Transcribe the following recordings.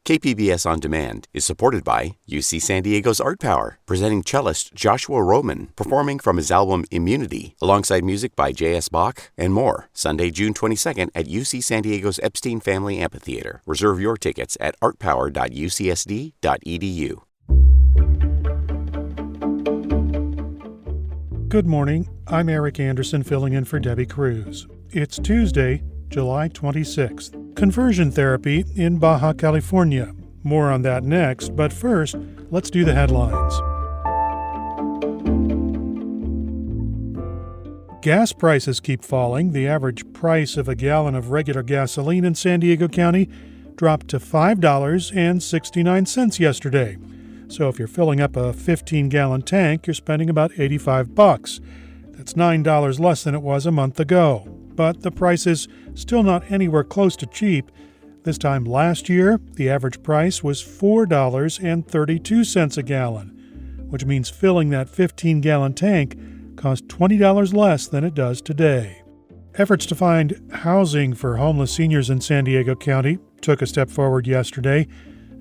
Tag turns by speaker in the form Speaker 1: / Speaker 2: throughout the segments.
Speaker 1: KPBS On Demand is supported by UC San Diego's Art Power, presenting cellist Joshua Roman, performing from his album Immunity, alongside music by J.S. Bach and more, Sunday, June 22nd at UC San Diego's Epstein Family Amphitheater. Reserve your tickets at artpower.ucsd.edu.
Speaker 2: Good morning. I'm Eric Anderson filling in for Debbie Cruz. It's Tuesday, July 26th. Conversion therapy in Baja California. More on that next, but first, let's do the headlines. Gas prices keep falling. The average price of a gallon of regular gasoline in San Diego County dropped to $5.69 yesterday. So if you're filling up a 15-gallon tank, you're spending about $85. That's $9 less than it was a month ago. But the price is still not anywhere close to cheap. This time last year, the average price was $4.32 a gallon, which means filling that 15-gallon tank cost $20 less than it does today. Efforts to find housing for homeless seniors in San Diego County took a step forward yesterday.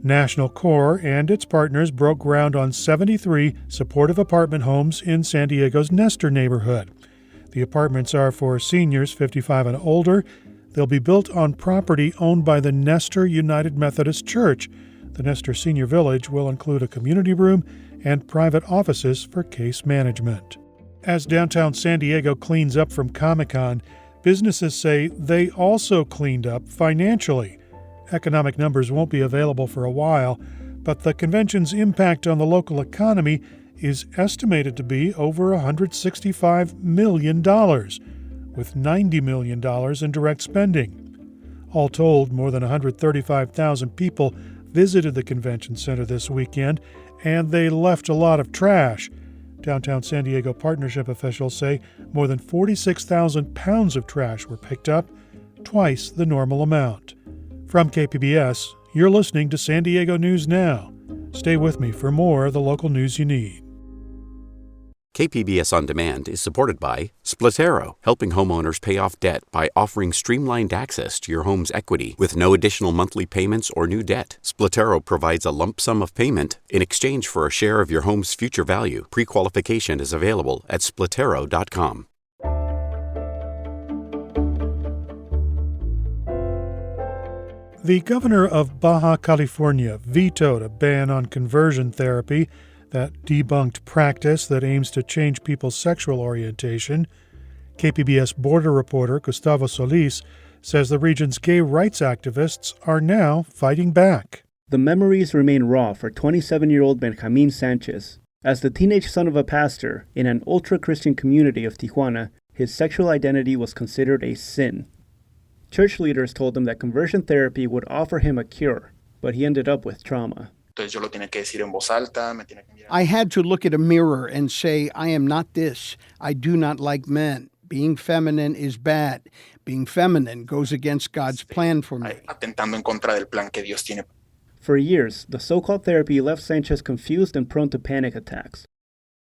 Speaker 2: National Corps and its partners broke ground on 73 supportive apartment homes in San Diego's Nestor neighborhood. The apartments are for seniors 55 and older. They'll be built on property owned by the Nestor United Methodist Church. The Nestor Senior Village will include a community room and private offices for case management. As downtown San Diego cleans up from Comic-Con, businesses say they also cleaned up financially. Economic numbers won't be available for a while, but the convention's impact on the local economy is estimated to be over $165 million, with $90 million in direct spending. All told, more than 135,000 people visited the convention center this weekend, and they left a lot of trash. Downtown San Diego Partnership officials say more than 46,000 pounds of trash were picked up, twice the normal amount. From KPBS, you're listening to San Diego News Now. Stay with me for more of the local news you need.
Speaker 1: KPBS On Demand is supported by Splatero, helping homeowners pay off debt by offering streamlined access to your home's equity with no additional monthly payments or new debt. Splatero provides a lump sum of payment in exchange for a share of your home's future value. Pre-qualification is available at splatero.com.
Speaker 2: The governor of Baja California vetoed a ban on conversion therapy, that debunked practice that aims to change people's sexual orientation. KPBS border reporter Gustavo Solis says the region's gay rights activists are now fighting back.
Speaker 3: The memories remain raw for 27-year-old Benjamin Sanchez. As the teenage son of a pastor in an ultra-Christian community of Tijuana, his sexual identity was considered a sin. Church leaders told him that conversion therapy would offer him a cure, but he ended up with trauma.
Speaker 4: I had to look at a mirror and say, I am not this. I do not like men. Being feminine is bad. Being feminine goes against God's plan for me.
Speaker 3: For years, the so-called therapy left Sanchez confused and prone to panic attacks.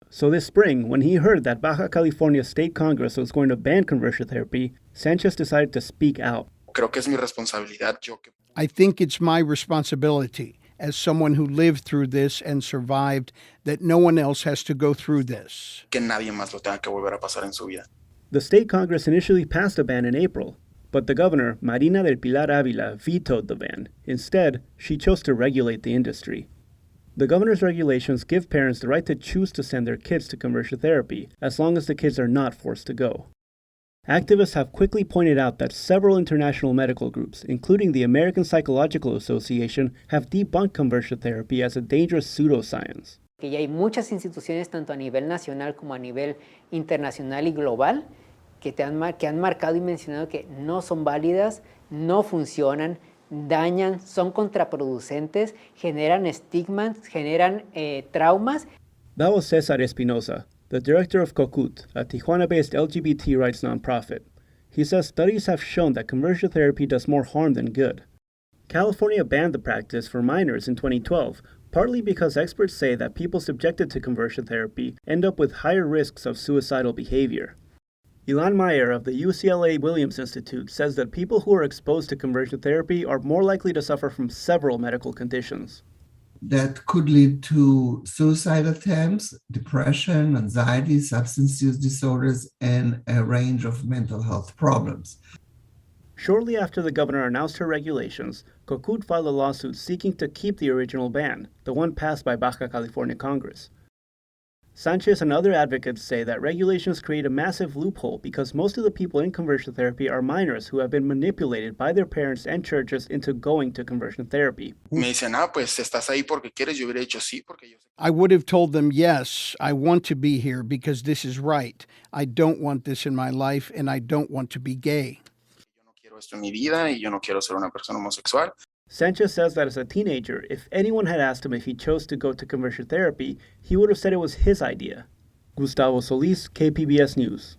Speaker 3: So this spring, when he heard that Baja California State Congress was going to ban conversion therapy, Sanchez decided to speak out.
Speaker 4: I think it's my responsibility, as someone who lived through this and survived, that no one else has to go through this.
Speaker 3: The state Congress initially passed a ban in April, but the governor, Marina del Pilar Ávila, vetoed the ban. Instead, she chose to regulate the industry. The governor's regulations give parents the right to choose to send their kids to conversion therapy, as long as the kids are not forced to go. Activists have quickly pointed out that several international medical groups, including the American Psychological Association, have debunked conversion therapy as a dangerous pseudoscience.
Speaker 5: Ya hay muchas instituciones, tanto a nivel nacional como a nivel internacional y global, que han marcado y mencionado que no son válidas, no funcionan, dañan, son contraproducentes, generan estigmas, generan traumas.
Speaker 3: That was Cesar Espinosa, the director of COCUT, a Tijuana-based LGBT rights nonprofit. He says studies have shown that conversion therapy does more harm than good. California banned the practice for minors in 2012, partly because experts say that people subjected to conversion therapy end up with higher risks of suicidal behavior. Ilan Meyer of the UCLA Williams Institute says that people who are exposed to conversion therapy are more likely to suffer from several medical conditions.
Speaker 6: That could lead to suicide attempts, depression, anxiety, substance use disorders, and a range of mental health problems.
Speaker 3: Shortly after the governor announced her regulations, COCUT filed a lawsuit seeking to keep the original ban, the one passed by Baja California Congress. Sanchez and other advocates say that regulations create a massive loophole because most of the people in conversion therapy are minors who have been manipulated by their parents and churches into going to conversion therapy.
Speaker 4: I would have told them, yes, I want to be here because this is right. I don't want this in my life, and I don't want to be gay.
Speaker 3: Sanchez says that as a teenager, if anyone had asked him if he chose to go to conversion therapy, he would have said it was his idea. Gustavo Solis, KPBS News.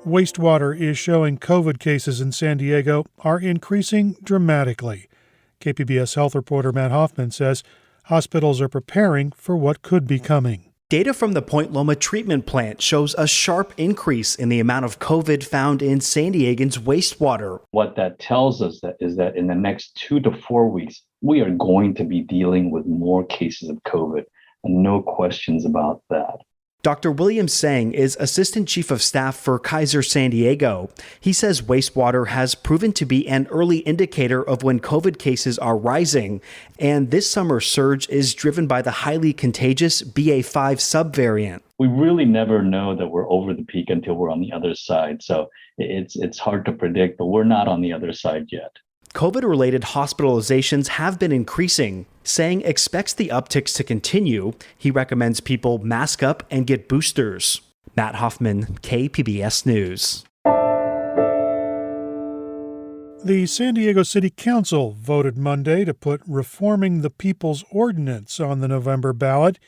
Speaker 2: Wastewater is showing COVID cases in San Diego are increasing dramatically. KPBS health reporter Matt Hoffman says hospitals are preparing for what could be coming.
Speaker 7: Data from the Point Loma treatment plant shows a sharp increase in the amount of COVID found in San Diegans' wastewater.
Speaker 8: What that tells us is that in the next 2 to 4 weeks, we are going to be dealing with more cases of COVID, and no questions about that.
Speaker 7: Dr. William Sang is Assistant Chief of Staff for Kaiser San Diego. He says wastewater has proven to be an early indicator of when COVID cases are rising, and this summer's surge is driven by the highly contagious BA.5 subvariant.
Speaker 8: We really never know that we're over the peak until we're on the other side, so it's hard to predict, but we're not on the other side yet.
Speaker 7: COVID-related hospitalizations have been increasing. Sang expects the upticks to continue. He recommends people mask up and get boosters. Matt Hoffman, KPBS News.
Speaker 2: The San Diego City Council voted Monday to put Reforming the People's Ordinance on the November ballot.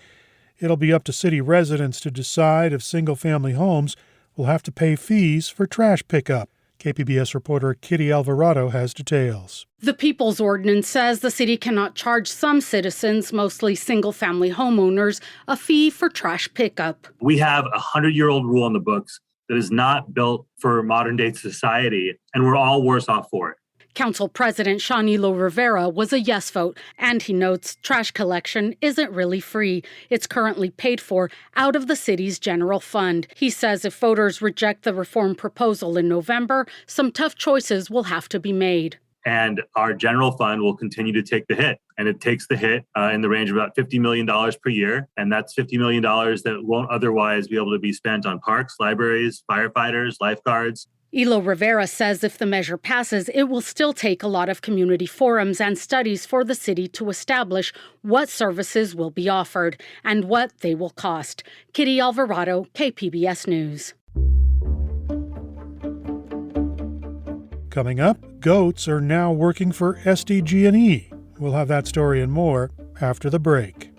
Speaker 2: It'll be up to city residents to decide if single-family homes will have to pay fees for trash pickup. KPBS reporter Kitty Alvarado has details.
Speaker 9: The People's Ordinance says the city cannot charge some citizens, mostly single-family homeowners, a fee for trash pickup.
Speaker 10: We have a 100-year-old rule on the books that is not built for modern-day society, and we're all worse off for it.
Speaker 9: Council President Shanilo Rivera was a yes vote, and he notes trash collection isn't really free. It's currently paid for out of the city's general fund. He says if voters reject the reform proposal in November, some tough choices will have to be made.
Speaker 10: And our general fund will continue to take the hit. And it takes the hit in the range of about $50 million per year. And that's $50 million that won't otherwise be able to be spent on parks, libraries, firefighters, lifeguards.
Speaker 9: Elo Rivera says if the measure passes, it will still take a lot of community forums and studies for the city to establish what services will be offered and what they will cost. Kitty Alvarado, KPBS News.
Speaker 2: Coming up, goats are now working for SDG&E. We'll have that story and more after the break.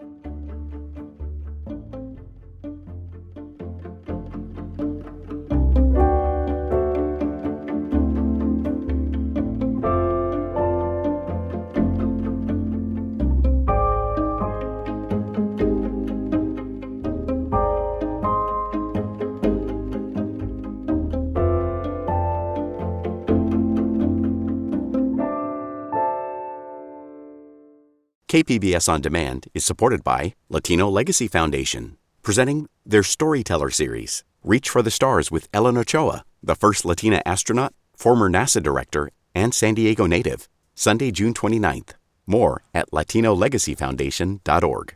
Speaker 1: KPBS On Demand is supported by Latino Legacy Foundation, presenting their Storyteller series, Reach for the Stars with Ellen Ochoa, the first Latina astronaut, former NASA director, and San Diego native, Sunday, June 29th. More at latinolegacyfoundation.org.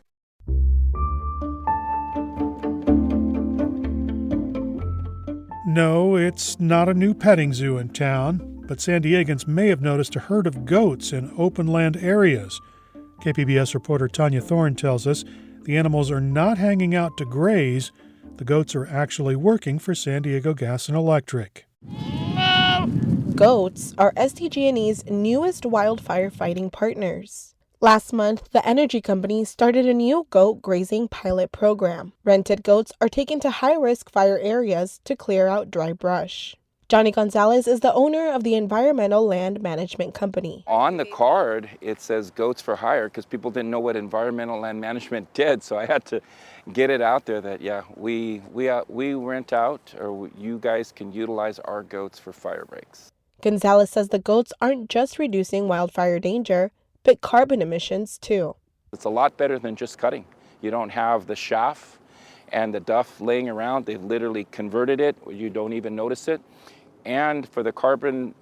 Speaker 2: No, it's not a new petting zoo in town, but San Diegans may have noticed a herd of goats in open land areas. KPBS reporter Tanya Thorne tells us the animals are not hanging out to graze. The goats are actually working for San Diego Gas and Electric.
Speaker 11: Goats are SDG&E's newest wildfire fighting partners. Last month, the energy company started a new goat grazing pilot program. Rented goats are taken to high-risk fire areas to clear out dry brush. Johnny Gonzalez is the owner of the Environmental Land Management Company.
Speaker 12: On the card, it says goats for hire because people didn't know what environmental land management did. So I had to get it out there that, yeah, we rent out, or you guys can utilize our goats for fire breaks.
Speaker 11: Gonzalez says the goats aren't just reducing wildfire danger, but carbon emissions too.
Speaker 12: It's a lot better than just cutting. You don't have the chaff and the duff laying around. They've literally converted it where you don't even notice it. And for the carbon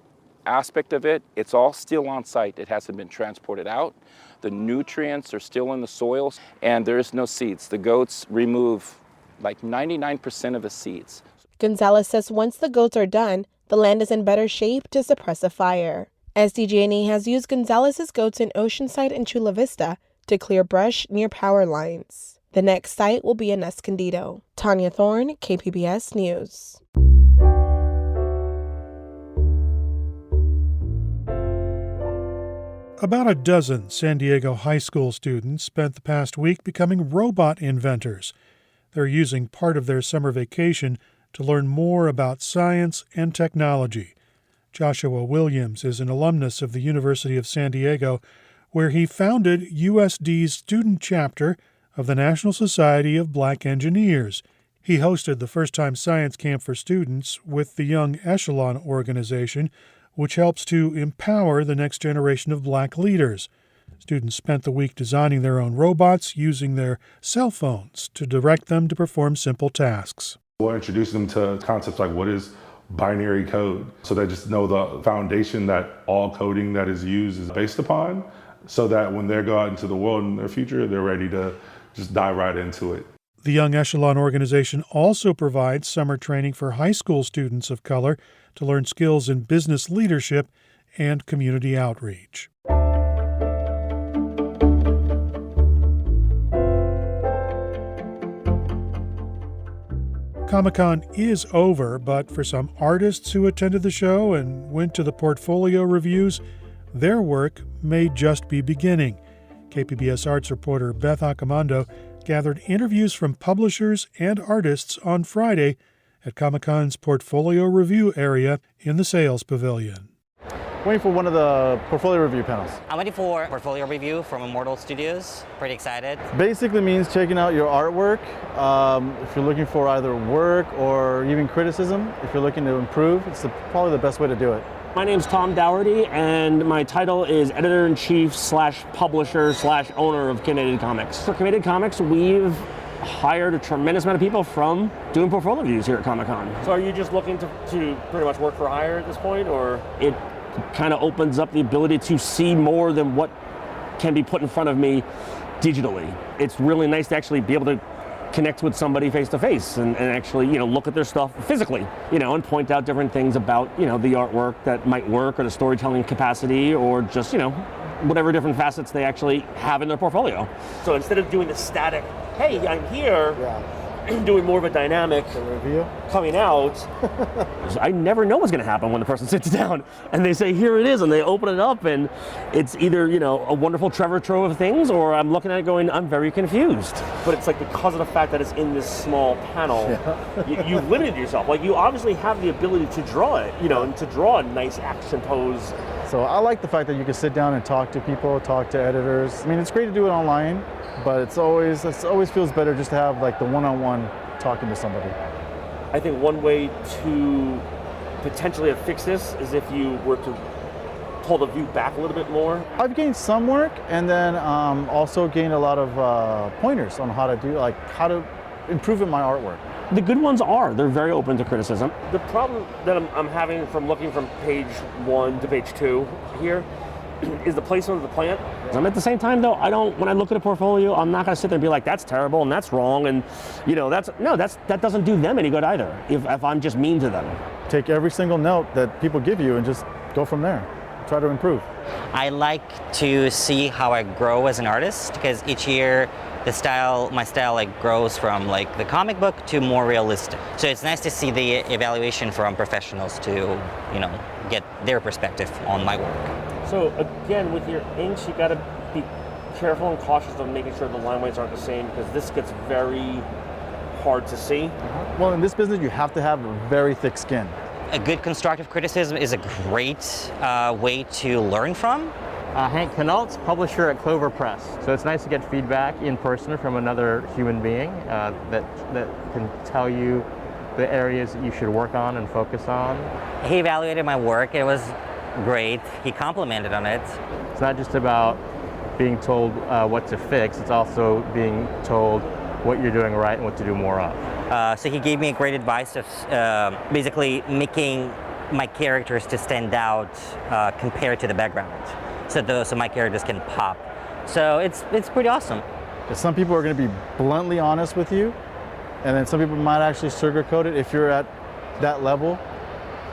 Speaker 12: aspect of it, it's all still on site. It hasn't been transported out. The nutrients are still in the soil, and there is no seeds. The goats remove like 99% of the seeds.
Speaker 11: Gonzalez says once the goats are done, the land is in better shape to suppress a fire. SDG&E has used Gonzalez's goats in Oceanside and Chula Vista to clear brush near power lines. The next site will be in Escondido. Tanya Thorne, KPBS News.
Speaker 2: About a dozen San Diego high school students spent the past week becoming robot inventors. They're using part of their summer vacation to learn more about science and technology. Joshua Williams is an alumnus of the University of San Diego, where he founded USD's student chapter of the National Society of Black Engineers. He hosted the first-time science camp for students with the Young Echelon organization, which helps to empower the next generation of black leaders. Students spent the week designing their own robots using their cell phones to direct them to perform simple tasks.
Speaker 13: We'll introduce them to concepts like what is binary code, so they just know the foundation that all coding that is used is based upon, so that when they go out into the world in their future, they're ready to just dive right into it.
Speaker 2: The Young Echelon organization also provides summer training for high school students of color to learn skills in business leadership and community outreach. Comic-Con is over, but for some artists who attended the show and went to the portfolio reviews, their work may just be beginning. KPBS arts reporter Beth Accomando gathered interviews from publishers and artists on Friday at Comic-Con's portfolio review area in the sales pavilion.
Speaker 14: Waiting for one of the portfolio review panels.
Speaker 15: I'm waiting for portfolio review from Immortal Studios. Pretty excited.
Speaker 14: Basically means checking out your artwork. If you're looking for either work or even criticism, if you're looking to improve, it's probably the best way to do it.
Speaker 16: My name's Tom Dougherty, and my title is Editor-in-Chief / Publisher / Owner of Committed Comics. For Committed Comics, we've hired a tremendous amount of people from doing portfolio reviews here at Comic-Con.
Speaker 17: So are you just looking to pretty much work for hire at this point, or?
Speaker 16: It kind of opens up the ability to see more than what can be put in front of me digitally. It's really nice to actually be able to connect with somebody face to face and actually, look at their stuff physically, and point out different things about, the artwork that might work, or the storytelling capacity, or just, whatever different facets they actually have in their portfolio.
Speaker 17: So instead of doing the static, hey, I'm here, doing more of a dynamic
Speaker 14: review
Speaker 17: coming out.
Speaker 16: I never know what's going to happen when the person sits down and they say, here it is, and they open it up, and it's either, a wonderful treasure trove of things, or I'm looking at it going, I'm very confused.
Speaker 17: But it's like because of the fact that it's in this small panel, you've limited yourself. Like, you obviously have the ability to draw it, and to draw a nice action pose.
Speaker 14: So I like the fact that you can sit down and talk to people, talk to editors. I mean, it's great to do it online, but it always feels better just to have like the one-on-one talking to somebody.
Speaker 17: I think one way to potentially fix this is if you were to pull the view back a little bit more.
Speaker 14: I've gained some work, and then also gained a lot of pointers on how to improve in my artwork.
Speaker 16: The good ones they're very open to criticism.
Speaker 17: The problem that I'm having from looking from page 1 to page 2 here is the placement of the plant.
Speaker 16: At the same time, though, when I look at a portfolio, I'm not going to sit there and be like, that's terrible and that's wrong, and that doesn't do them any good either. If I'm just mean to them,
Speaker 14: take every single note that people give you and just go from there. Try to improve.
Speaker 15: I like to see how I grow as an artist, because each year my style grows from the comic book to more realistic. So it's nice to see the evaluation from professionals to get their perspective on my work.
Speaker 17: So again, with your inks, you got to be careful and cautious of making sure the line weights aren't the same, because this gets very hard to see.
Speaker 14: Well, in this business, you have to have a very thick skin.
Speaker 15: a good constructive criticism is a great way to learn from.
Speaker 18: Hank Knault's publisher at Clover Press. So it's nice to get feedback in person from another human being that can tell you the areas that you should work on and focus on.
Speaker 15: He evaluated my work. It was great. He complimented on it.
Speaker 18: It's not just about being told what to fix, it's also being told what you're doing right and what to do more of.
Speaker 15: So he gave me great advice of basically making my characters to stand out compared to the background. So my characters can pop. So it's pretty awesome.
Speaker 14: Some people are going to be bluntly honest with you, and then some people might actually sugarcoat it if you're at that level.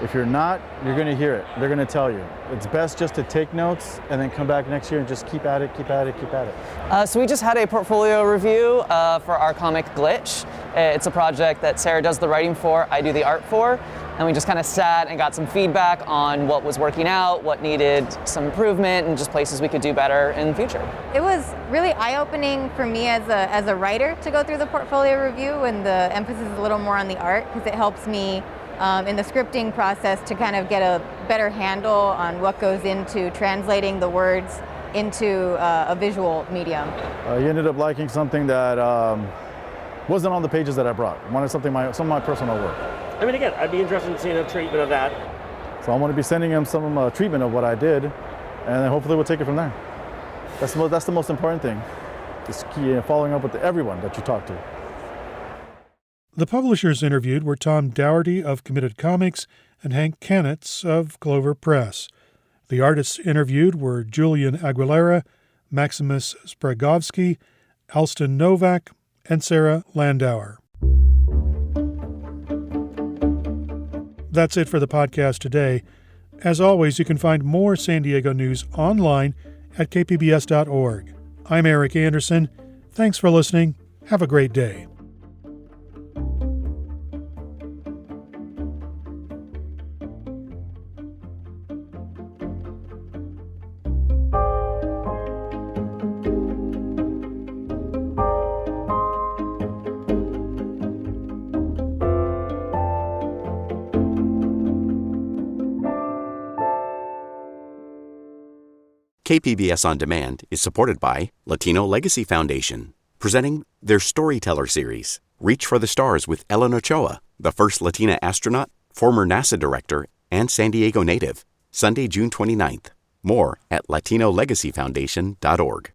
Speaker 14: If you're not, you're going to hear it. They're going to tell you. It's best just to take notes and then come back next year and just keep at it, keep at it, keep at it.
Speaker 19: So we just had a portfolio review for our comic Glitch. It's a project that Sarah does the writing for, I do the art for. And we just kind of sat and got some feedback on what was working out, what needed some improvement, and just places we could do better in the future.
Speaker 20: It was really eye-opening for me as a writer to go through the portfolio review, and the emphasis is a little more on the art because it helps me in the scripting process to kind of get a better handle on what goes into translating the words into a visual medium.
Speaker 14: You ended up liking something that wasn't on the pages that I brought. I wanted some of my personal work.
Speaker 17: I mean, again, I'd be interested in seeing a treatment of that.
Speaker 14: So I'm going to be sending him some treatment of what I did, and then hopefully we'll take it from there. That's the most important thing, is following up with everyone that you talk to.
Speaker 2: The publishers interviewed were Tom Dougherty of Committed Comics and Hank Kanitz of Clover Press. The artists interviewed were Julian Aguilera, Maximus Spragovsky, Alston Novak, and Sarah Landauer. That's it for the podcast today. As always, you can find more San Diego news online at kpbs.org. I'm Eric Anderson. Thanks for listening. Have a great day.
Speaker 1: KPBS On Demand is supported by Latino Legacy Foundation, presenting their Storyteller series, Reach for the Stars with Ellen Ochoa, the first Latina astronaut, former NASA director, and San Diego native, Sunday, June 29th. More at latinolegacyfoundation.org.